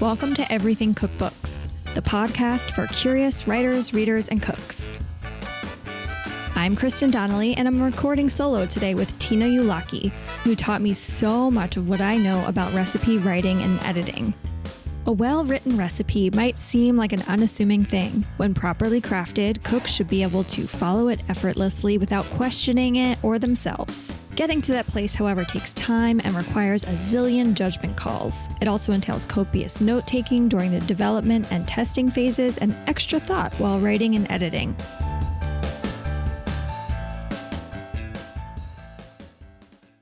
Welcome to Everything Cookbooks, the podcast for curious writers, readers, and cooks. I'm Kristin Donnelly, and I'm recording solo today with Tina Ujlaki, who taught me so much of what I know about recipe writing and editing. A well-written recipe might seem like an unassuming thing. When properly crafted, cooks should be able to follow it effortlessly without questioning it or themselves. Getting to that place, however, takes time and requires a zillion judgment calls. It also entails copious note-taking during the development and testing phases and extra thought while writing and editing.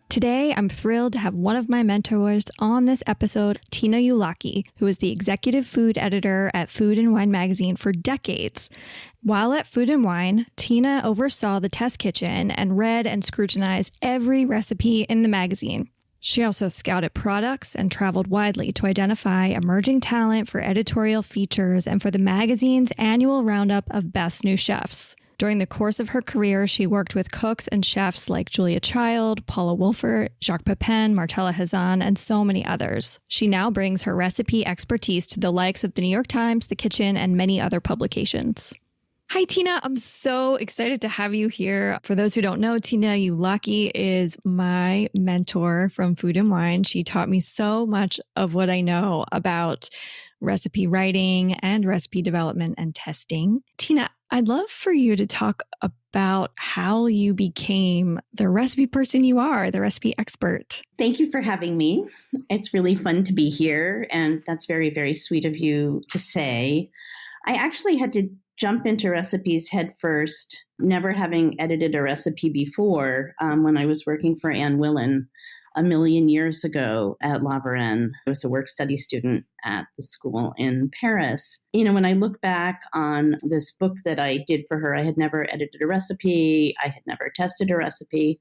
Today, I'm thrilled to have one of my mentors on this episode, Tina Ujlaki, who is the executive food editor at Food & Wine magazine for decades. While at Food & Wine, Tina oversaw the test kitchen and read and scrutinized every recipe in the magazine. She also scouted products and traveled widely to identify emerging talent for editorial features and for the magazine's annual roundup of best new chefs. During the course of her career, she worked with cooks and chefs like Julia Child, Paula Wolfert, Jacques Pepin, Marcella Hazan, and so many others. She now brings her recipe expertise to the likes of the New York Times, The Kitchen, and many other publications. Hi, Tina. I'm so excited to have you here. For those who don't know, Tina Ujlaki is my mentor from Food & Wine. She taught me so much of what I know about recipe writing and recipe development and testing. Tina, I'd love for you to talk about how you became the recipe person you are, the recipe expert. Thank you for having me. It's really fun to be here, and that's very, very sweet of you to say. I actually had to jump into recipes head first, never having edited a recipe before, when I was working for Anne Willan a million years ago at La Varenne. I was a work-study student at the school in Paris. You know, when I look back on this book that I did for her, I had never edited a recipe. I had never tested a recipe.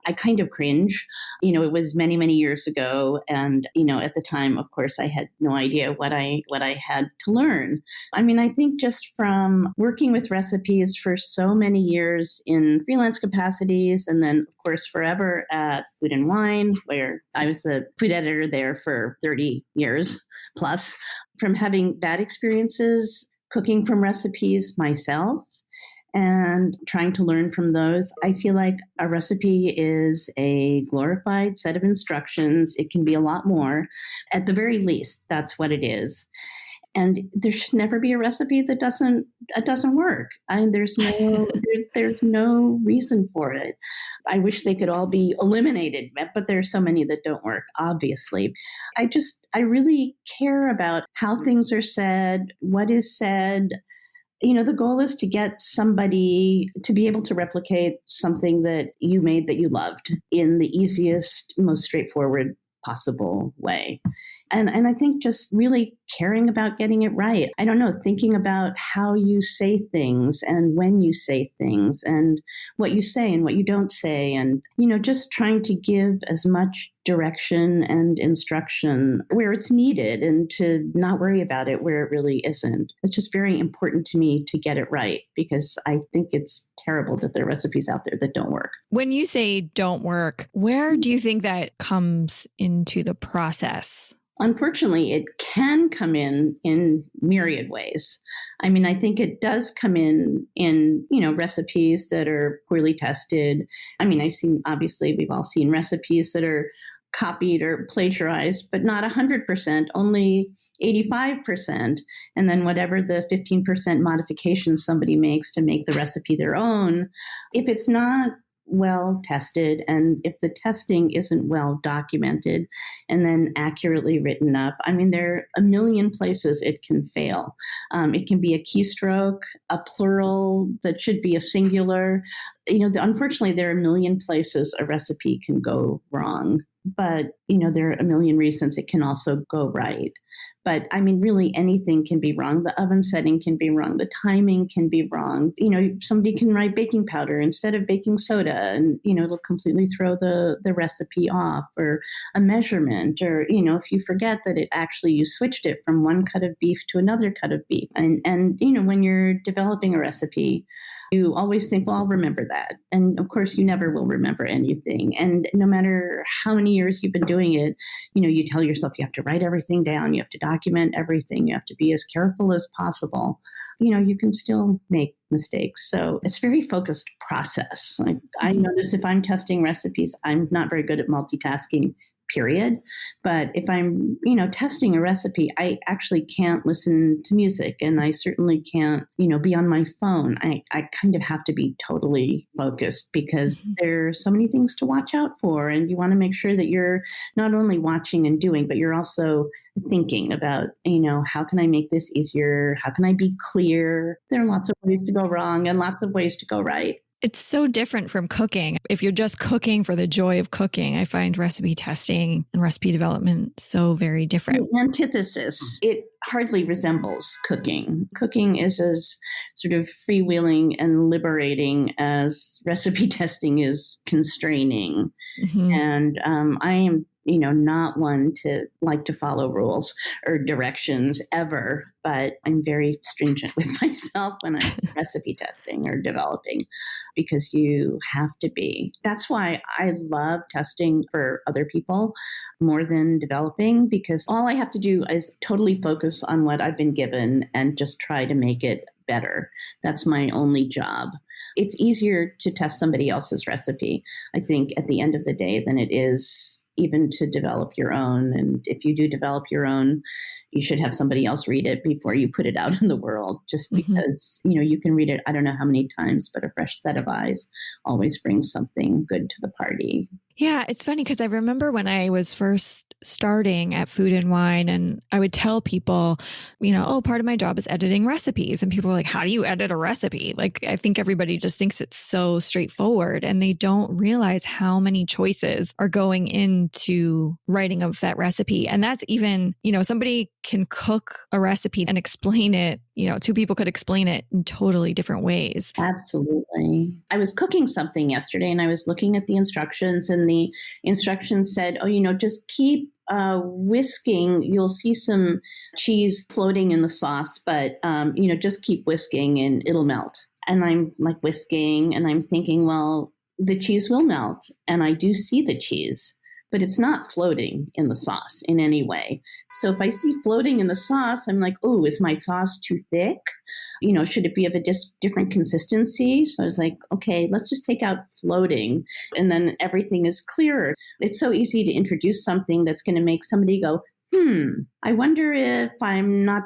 I kind of cringe. You know, it was many, many years ago. And, you know, at the time, of course, I had no idea what I had to learn. I mean, I think just from working with recipes for so many years in freelance capacities, and then, of course, forever at Food & Wine, where I was the food editor there for 30 years plus, from having bad experiences cooking from recipes myself, and trying to learn from those. I feel like a recipe is a glorified set of instructions. It can be a lot more. At the very least, that's what it is. And there should never be a recipe that doesn't work. I mean, there's no reason for it. I wish they could all be eliminated, but there's so many that don't work, obviously. I really care about how things are said, what is said. You know, the goal is to get somebody to be able to replicate something that you made that you loved in the easiest, most straightforward possible way. And I think just really caring about getting it right. I don't know, thinking about how you say things and when you say things and what you say and what you don't say. And, you know, just trying to give as much direction and instruction where it's needed and to not worry about it where it really isn't. It's just very important to me to get it right, because I think it's terrible that there are recipes out there that don't work. When you say don't work, where do you think that comes into the process? Unfortunately, it can come in myriad ways. I mean, I think it does come in, you know, recipes that are poorly tested. I mean, we've all seen recipes that are copied or plagiarized, but not 100%, only 85%. And then whatever the 15% modification somebody makes to make the recipe their own, if it's not well tested, and if the testing isn't well documented and then accurately written up, I mean, there are a million places it can fail. It can be a keystroke, a plural that should be a singular. You know, unfortunately, there are a million places a recipe can go wrong, but, you know, there are a million reasons it can also go right. But I mean, really anything can be wrong. The oven setting can be wrong. The timing can be wrong. You know, somebody can write baking powder instead of baking soda, and, you know, it'll completely throw the recipe off, or a measurement, or, you know, if you forget that it actually, you switched it from one cut of beef to another cut of beef. And you know, when you're developing a recipe, You always think, well, I'll remember that. And of course, you never will remember anything. And no matter how many years you've been doing it, you tell yourself you have to write everything down, you have to document everything, you have to be as careful as possible. You can still make mistakes. So it's a very focused process. Like I notice if I'm testing recipes, I'm not very good at multitasking, period. But if I'm, testing a recipe, I actually can't listen to music, and I certainly can't, be on my phone. I kind of have to be totally focused because there's so many things to watch out for. And you want to make sure that you're not only watching and doing, but you're also thinking about, how can I make this easier? How can I be clear? There are lots of ways to go wrong and lots of ways to go right. It's so different from cooking. If you're just cooking for the joy of cooking, I find recipe testing and recipe development so very different. The antithesis, it hardly resembles cooking. Cooking is as sort of freewheeling and liberating as recipe testing is constraining. And I am not one to like to follow rules or directions ever, but I'm very stringent with myself when I'm recipe testing or developing because you have to be. That's why I love testing for other people more than developing, because all I have to do is totally focus on what I've been given and just try to make it better. That's my only job. It's easier to test somebody else's recipe, I think, at the end of the day than it is even to develop your own. And if you do develop your own, you should have somebody else read it before you put it out in the world, just because, you can read it, I don't know how many times, but a fresh set of eyes always brings something good to the party. Yeah, it's funny because I remember when I was first starting at Food and Wine, and I would tell people, part of my job is editing recipes. And people were like, how do you edit a recipe? Like, I think everybody just thinks it's so straightforward, and they don't realize how many choices are going into writing of that recipe. And that's even, somebody can cook a recipe and explain it. Two people could explain it in totally different ways. Absolutely. I was cooking something yesterday and I was looking at the instructions, and the instructions said, just keep whisking. You'll see some cheese floating in the sauce, but, just keep whisking and it'll melt. And I'm like whisking and I'm thinking, well, the cheese will melt. And I do see the cheese, but it's not floating in the sauce in any way. So if I see floating in the sauce, I'm like, oh, is my sauce too thick? Should it be of a different consistency? So I was like, okay, let's just take out floating, and then everything is clearer. It's so easy to introduce something that's going to make somebody go, I wonder if I'm not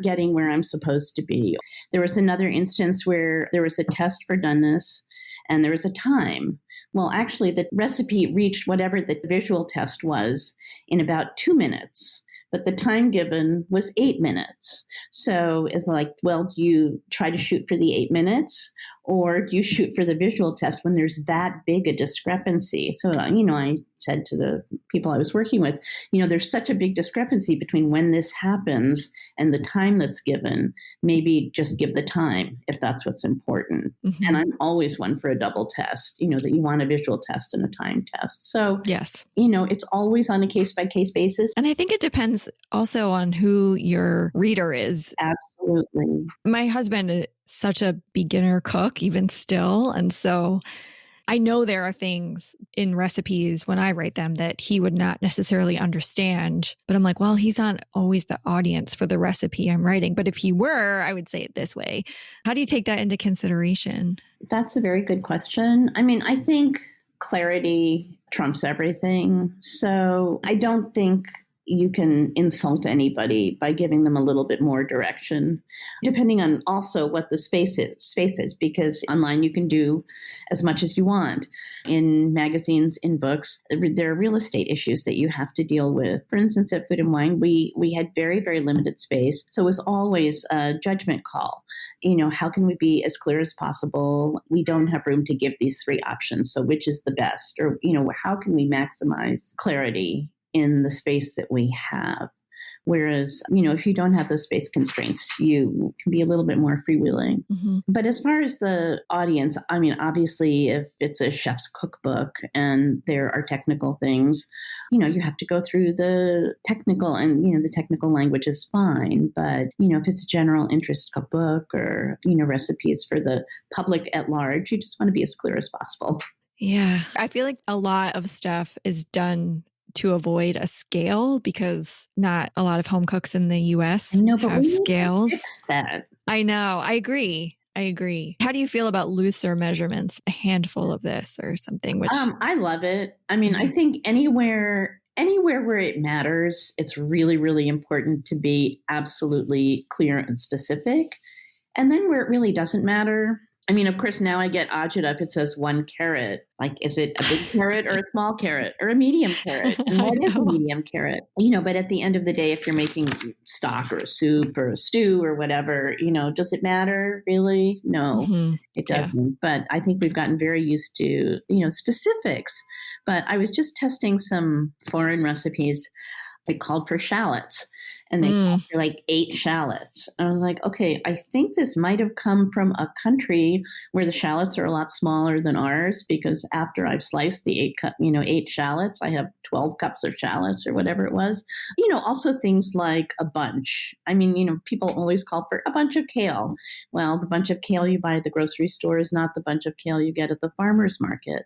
getting where I'm supposed to be. There was another instance where there was a test for doneness and there was a time. Well, actually, the recipe reached whatever the visual test was in about 2 minutes, but the time given was 8 minutes. So it's like, well, do you try to shoot for the 8 minutes, or do you shoot for the visual test when there's that big a discrepancy? So, I said to the people I was working with, there's such a big discrepancy between when this happens and the time that's given. Maybe just give the time if that's what's important. And I'm always one for a double test, that you want a visual test and a time test. So, yes, it's always on a case-by-case basis. And I think it depends also on who your reader is. Absolutely. My husband is such a beginner cook, even still. And so I know there are things in recipes when I write them that he would not necessarily understand. But I'm like, well, he's not always the audience for the recipe I'm writing. But if he were, I would say it this way. How do you take that into consideration? That's a very good question. I mean, I think clarity trumps everything. So I don't think you can insult anybody by giving them a little bit more direction, depending on also what the space is, because online you can do as much as you want. In magazines, in books, there are real estate issues that you have to deal with. For instance, at Food and Wine, we had very, very limited space. So it was always a judgment call. How can we be as clear as possible? We don't have room to give these 3 options. So which is the best? Or, how can we maximize clarity in the space that we have? Whereas, if you don't have those space constraints, you can be a little bit more freewheeling. Mm-hmm. But as far as the audience, obviously, if it's a chef's cookbook and there are technical things, you have to go through the technical, and, the technical language is fine. But, if it's a general interest cookbook or, recipes for the public at large, you just want to be as clear as possible. Yeah. I feel like a lot of stuff is done to avoid a scale because not a lot of home cooks in the US have scales. Fix that. I know. I agree. How do you feel about looser measurements? A handful of this or something, which I love it. I think anywhere where it matters, it's really, really important to be absolutely clear and specific. And then where it really doesn't matter, of course, now I get agita if it says 1 carrot. Like, is it a big carrot or a small carrot or a medium carrot? And what is a medium carrot? But at the end of the day, if you're making stock or a soup or a stew or whatever, does it matter really? No, it doesn't. Yeah. But I think we've gotten very used to, specifics. But I was just testing some foreign recipes. They called for shallots, and they called for like 8 shallots. And I was like, okay, I think this might have come from a country where the shallots are a lot smaller than ours, because after I've sliced the 8 shallots, I have 12 cups of shallots or whatever it was. Also things like a bunch. People always call for a bunch of kale. Well, the bunch of kale you buy at the grocery store is not the bunch of kale you get at the farmer's market.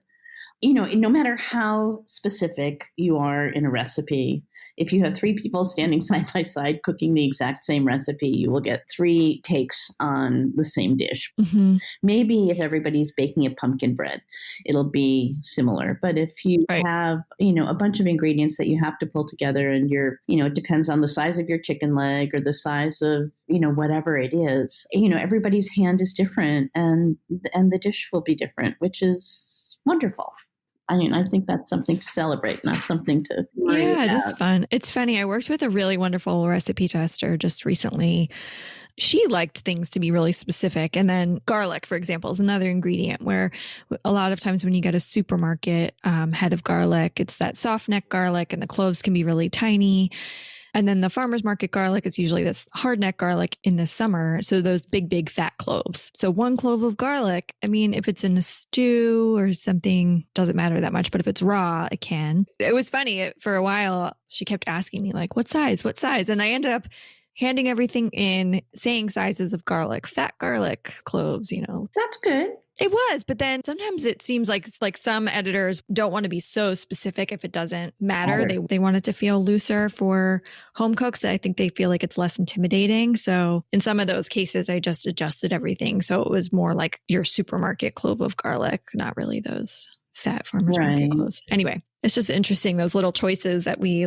No matter how specific you are in a recipe, if you have 3 people standing side by side cooking the exact same recipe, you will get 3 takes on the same dish. Mm-hmm. Maybe if everybody's baking a pumpkin bread, it'll be similar. But if you have, a bunch of ingredients that you have to pull together, and it depends on the size of your chicken leg or the size of, whatever it is, everybody's hand is different, and the dish will be different, which is wonderful. I think that's something to celebrate, not something to worry about. It is fun. It's funny. I worked with a really wonderful recipe tester just recently. She liked things to be really specific. And then garlic, for example, is another ingredient where a lot of times when you get a supermarket head of garlic, it's that soft neck garlic, and the cloves can be really tiny. And then the farmer's market garlic is usually this hard neck garlic in the summer. So those big, big fat cloves. So 1 clove of garlic, if it's in a stew or something, doesn't matter that much. But if it's raw, it can. It was funny. For a while, she kept asking me like, what size? And I ended up handing everything in, saying sizes of garlic, fat garlic cloves, That's good. It was, but then sometimes it seems like some editors don't want to be so specific if it doesn't matter. They want it to feel looser for home cooks. I think they feel like it's less intimidating. So in some of those cases, I just adjusted everything. So it was more like your supermarket clove of garlic, not really those fat farmers market cloves. Anyway, it's just interesting, those little choices that we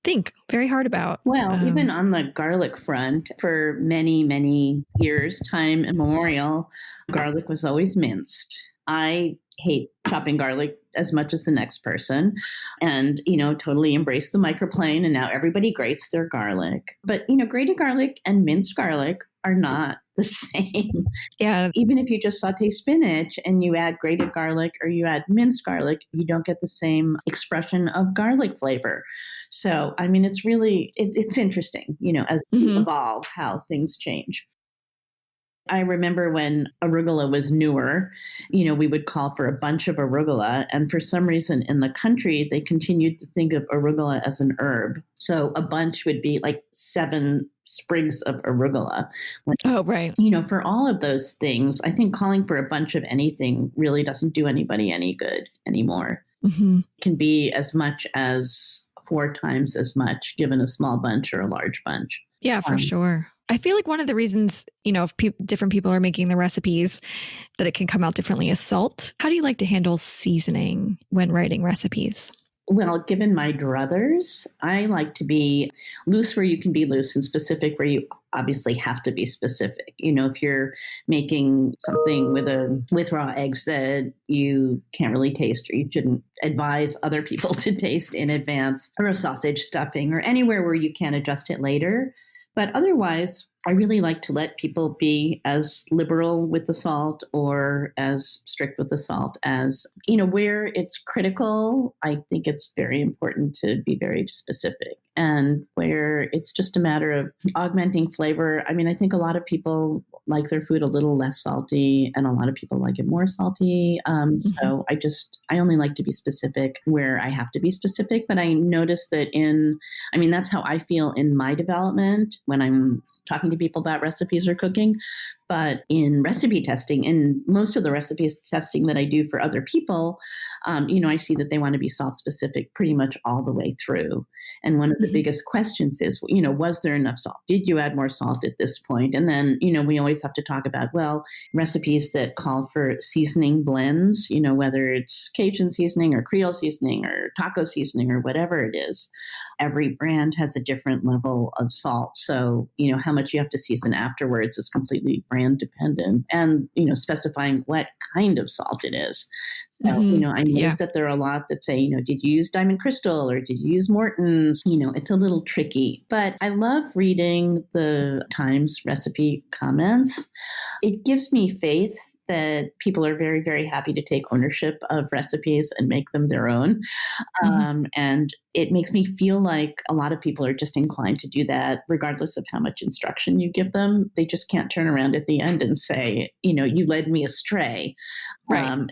think very hard about. Well, even on the garlic front, for many, many years, time immemorial, garlic was always minced. I hate chopping garlic as much as the next person, and, totally embrace the microplane. And now everybody grates their garlic. But, grated garlic and minced garlic are not the same. Yeah. Even if you just saute spinach and you add grated garlic or you add minced garlic, you don't get the same expression of garlic flavor. So, it's really, it's interesting, as we evolve, how things change. I remember when arugula was newer, we would call for a bunch of arugula. And for some reason in the country, they continued to think of arugula as an herb. So a bunch would be like 7 sprigs of arugula. Oh, right. For all of those things, I think calling for a bunch of anything really doesn't do anybody any good anymore. Mm-hmm. It can be as much as 4 times as much given a small bunch or a large bunch. Yeah, for sure. I feel like one of the reasons, if different people are making the recipes, that it can come out differently is salt. How do you like to handle seasoning when writing recipes? Well, given my druthers, I like to be loose where you can be loose and specific where you obviously have to be specific. If you're making something with raw eggs that you can't really taste, or you shouldn't advise other people to taste in advance, or a sausage stuffing, or anywhere where you can adjust it later. But otherwise, I really like to let people be as liberal with the salt or as strict with the salt as, where it's critical. I think it's very important to be very specific. And where it's just a matter of augmenting flavor. I mean, I think a lot of people like their food a little less salty and a lot of people like it more salty. So I only like to be specific where I have to be specific. But I notice that that's how I feel in my development when I'm talking to people about recipes or cooking. But in recipe testing, in most of the recipes testing that I do for other people, I see that they want to be salt specific pretty much all the way through. And one of the biggest questions is, was there enough salt? Did you add more salt at this point? And then, we always have to talk about, recipes that call for seasoning blends, whether it's Cajun seasoning or Creole seasoning or taco seasoning or whatever it is. Every brand has a different level of salt. So, how much you have to season afterwards is completely brand dependent, and, specifying what kind of salt it is. So, I noticed that there are a lot that say, did you use Diamond Crystal or did you use Morton's? It's a little tricky, but I love reading the Times recipe comments. It gives me faith that people are very, very happy to take ownership of recipes and make them their own. And it makes me feel like a lot of people are just inclined to do that, regardless of how much instruction you give them. They just can't turn around at the end and say, you led me astray, right.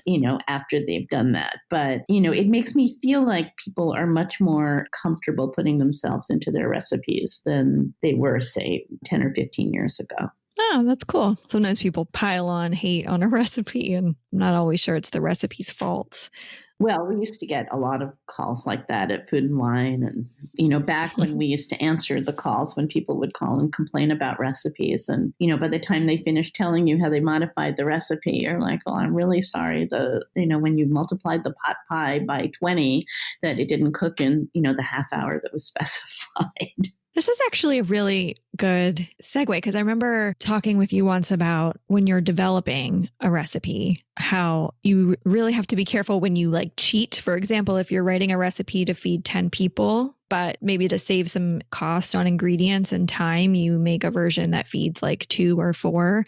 After they've done that. But, it makes me feel like people are much more comfortable putting themselves into their recipes than they were, say, 10 or 15 years ago. Oh, that's cool. Sometimes people pile on hate on a recipe, and I'm not always sure it's the recipe's fault. Well, we used to get a lot of calls like that at Food and Wine. And, back when we used to answer the calls when people would call and complain about recipes. And, by the time they finished telling you how they modified the recipe, you're like, well, I'm really sorry. When you multiplied the pot pie by 20, that it didn't cook in, the half hour that was specified. This is actually a really good segue, because I remember talking with you once about when you're developing a recipe, how you really have to be careful when you cheat. For example, if you're writing a recipe to feed 10 people, but maybe to save some cost on ingredients and time, you make a version that feeds 2 or 4,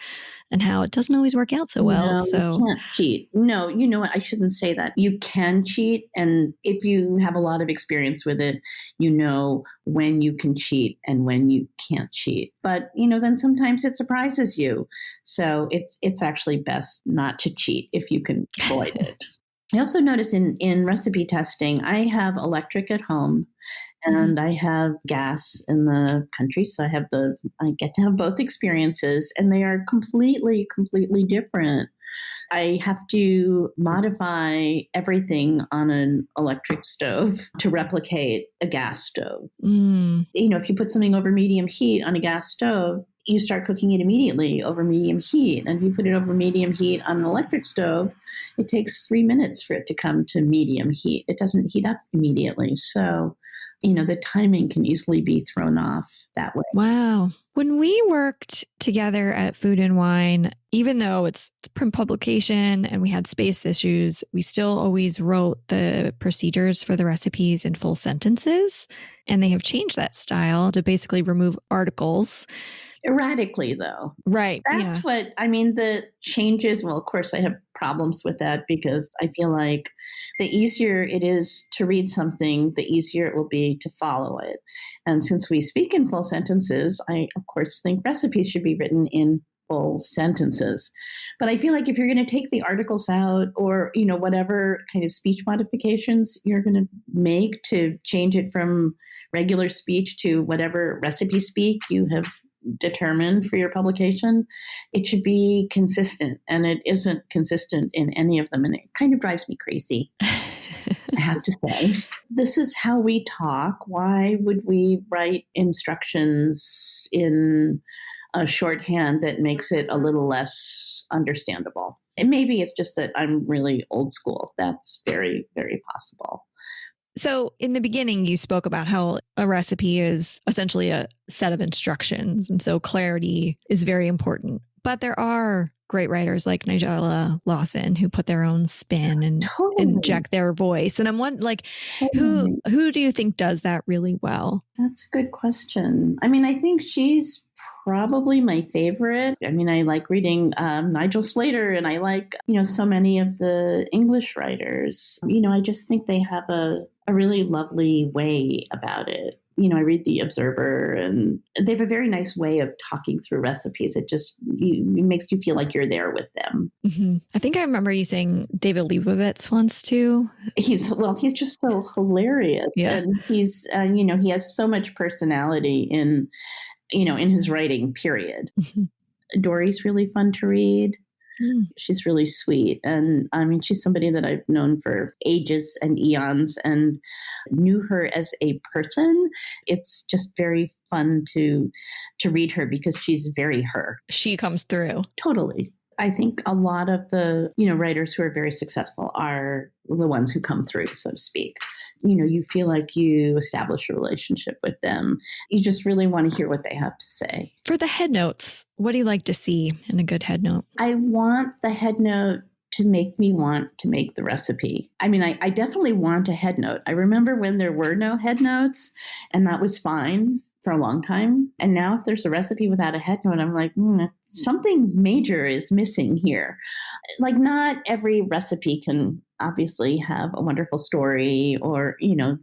and how it doesn't always work out so well. No, So you can't cheat. No, you know what? I shouldn't say that. You can cheat. And if you have a lot of experience with it, you know when you can cheat and when you can't cheat. But, then sometimes it surprises you. So it's actually best not to cheat if you can avoid it. I also notice in recipe testing, I have electric at home and I have gas in the country. So I get to have both experiences, and they are completely, completely different. I have to modify everything on an electric stove to replicate a gas stove. If you put something over medium heat on a gas stove, you start cooking it immediately over medium heat. And if you put it over medium heat on an electric stove, it takes 3 minutes for it to come to medium heat. It doesn't heat up immediately. So, the timing can easily be thrown off that way. Wow. When we worked together at Food and Wine, even though it's print publication and we had space issues, we still always wrote the procedures for the recipes in full sentences. And they have changed that style to basically remove articles. Erratically, though. Right. That's the changes. Well, of course, I have problems with that because I feel like the easier it is to read something, the easier it will be to follow it. And since we speak in full sentences, I, of course, think recipes should be written in full sentences. But I feel like if you're going to take the articles out or, whatever kind of speech modifications you're going to make to change it from regular speech to whatever recipe speak you have determined for your publication, it should be consistent. And it isn't consistent in any of them. And it kind of drives me crazy, I have to say. This is how we talk. Why would we write instructions in a shorthand that makes it a little less understandable? And maybe it's just that I'm really old school. That's very, very possible. So in the beginning, you spoke about how a recipe is essentially a set of instructions. And so clarity is very important. But there are great writers like Nigella Lawson who put their own spin and inject their voice. And I'm wondering, who do you think does that really well? That's a good question. I mean, I think she's probably my favorite. I mean, I like reading Nigel Slater, and I like, so many of the English writers. I just think they have a really lovely way about it. I read The Observer, and they have a very nice way of talking through recipes. It just it makes you feel like you're there with them. Mm-hmm. I think I remember you saying David Leibovitz once too. He's just so hilarious. Yeah. And he's, he has so much personality in his writing, period. Mm-hmm. Dory's really fun to read. She's really sweet. And I mean, she's somebody that I've known for ages and eons and knew her as a person. It's just very fun to read her because she's very her. She comes through. Totally. I think a lot of the, writers who are very successful are the ones who come through, so to speak. You feel like you establish a relationship with them. You just really want to hear what they have to say. For the headnotes, what do you like to see in a good headnote? I want the headnote to make me want to make the recipe. I mean, I definitely want a headnote. I remember when there were no headnotes, and that was fine for a long time. And now if there's a recipe without a headnote, I'm like, something major is missing here. Like, not every recipe can obviously have a wonderful story or,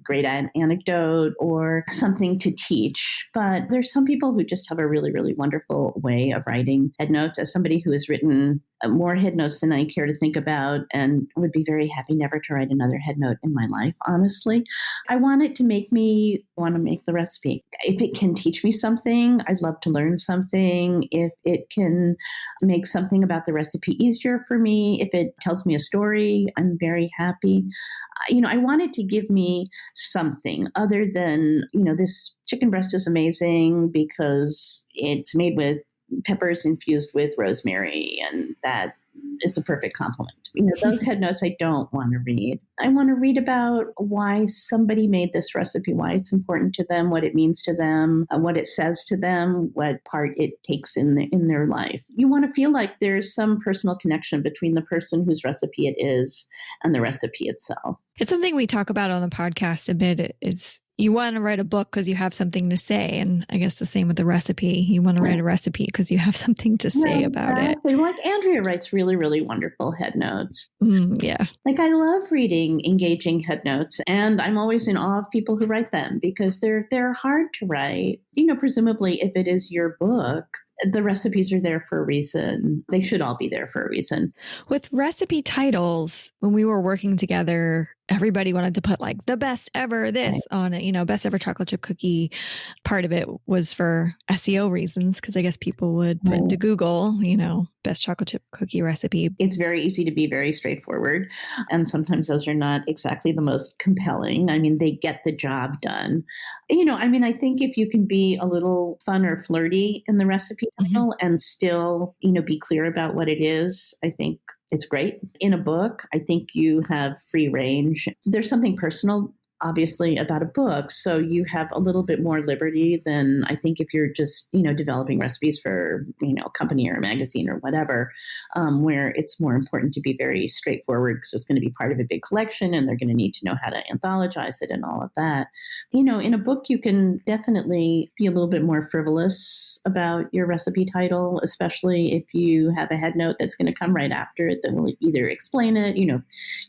great anecdote or something to teach. But there's some people who just have a really, really wonderful way of writing headnotes. As somebody who has written more headnotes than I care to think about and would be very happy never to write another headnote in my life, honestly, I want it to make me want to make the recipe. If it can teach me something, I'd love to learn something. If it can make something about the recipe easier for me, if it tells me a story, I'm very happy. I want it to give me something other than, this chicken breast is amazing because it's made with peppers infused with rosemary, and that is a perfect compliment. Those headnotes I don't want to read. I want to read about why somebody made this recipe, why it's important to them, what it means to them, what it says to them, what part it takes in their life. You want to feel like there's some personal connection between the person whose recipe it is and the recipe itself. It's something we talk about on the podcast a bit. It's you want to write a book because you have something to say. And I guess the same with the recipe. You want to write a recipe because you have something to say about it. Like Andrea writes really, really wonderful headnotes. Yeah. Like, I love reading engaging headnotes, and I'm always in awe of people who write them because they're hard to write. Presumably if it is your book, the recipes are there for a reason. They should all be there for a reason. With recipe titles, when we were working together, everybody wanted to put like the best ever this on it, best ever chocolate chip cookie. Part of it was for SEO reasons, because I guess people would put into Google, best chocolate chip cookie recipe. It's very easy to be very straightforward. And sometimes those are not exactly the most compelling. I mean, they get the job done. I think if you can be a little fun or flirty in the recipe title and still, be clear about what it is, I think it's great. In a book, I think you have free range. There's something personal, obviously, about a book. So you have a little bit more liberty than I think if you're just, developing recipes for, a company or a magazine or whatever, where it's more important to be very straightforward because it's going to be part of a big collection and they're going to need to know how to anthologize it and all of that. In a book, you can definitely be a little bit more frivolous about your recipe title, especially if you have a headnote that's going to come right after it that will either explain it, you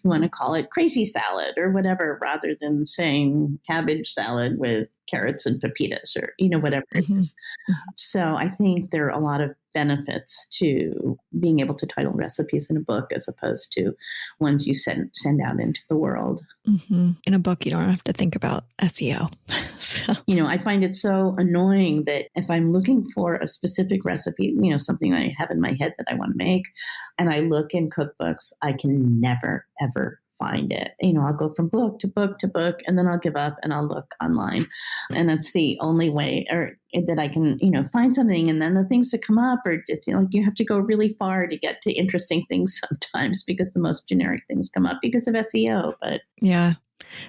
want to call it crazy salad or whatever, rather than saying cabbage salad with carrots and pepitas or, whatever it is. So I think there are a lot of benefits to being able to title recipes in a book as opposed to ones you send out into the world. In a book, you don't have to think about SEO. So. I find it so annoying that if I'm looking for a specific recipe, something I have in my head that I want to make, and I look in cookbooks, I can never, ever find it. I'll go from book to book to book, and then I'll give up and I'll look online. And that's the only way that I can, find something. And then the things that come up are just, you have to go really far to get to interesting things sometimes because the most generic things come up because of SEO. But yeah.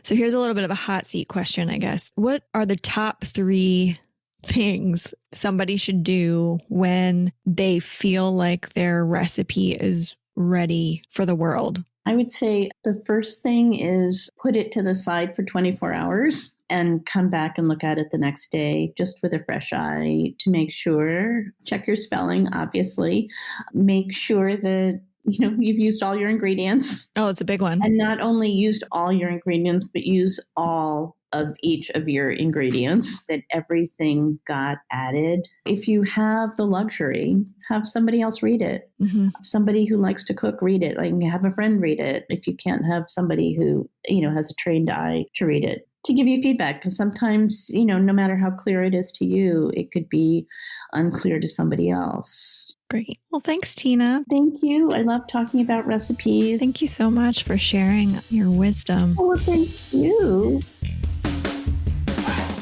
So here's a little bit of a hot seat question, I guess. What are the top 3 things somebody should do when they feel like their recipe is ready for the world? I would say the first thing is put it to the side for 24 hours and come back and look at it the next day just with a fresh eye to make sure. Check your spelling, obviously. Make sure that you've used all your ingredients. Oh, it's a big one. And not only used all your ingredients, but use all of each of your ingredients, that everything got added. If you have the luxury, have somebody else read it. Mm-hmm. Somebody who likes to cook, read it. Like, have a friend read it. If you can't have somebody who, has a trained eye to read it, to give you feedback. Because sometimes, no matter how clear it is to you, it could be unclear to somebody else. Great. Well, thanks, Tina. Thank you. I love talking about recipes. Thank you so much for sharing your wisdom. Oh, well, thank you.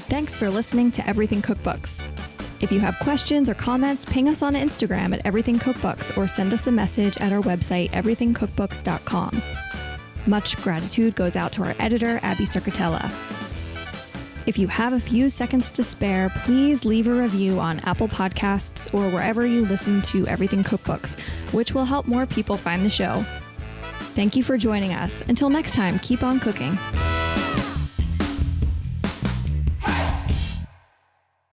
Thanks for listening to Everything Cookbooks. If you have questions or comments, ping us on Instagram at Everything Cookbooks or send us a message at our website, everythingcookbooks.com. Much gratitude goes out to our editor, Abby Circatella. If you have a few seconds to spare, please leave a review on Apple Podcasts or wherever you listen to Everything Cookbooks, which will help more people find the show. Thank you for joining us. Until next time, keep on cooking.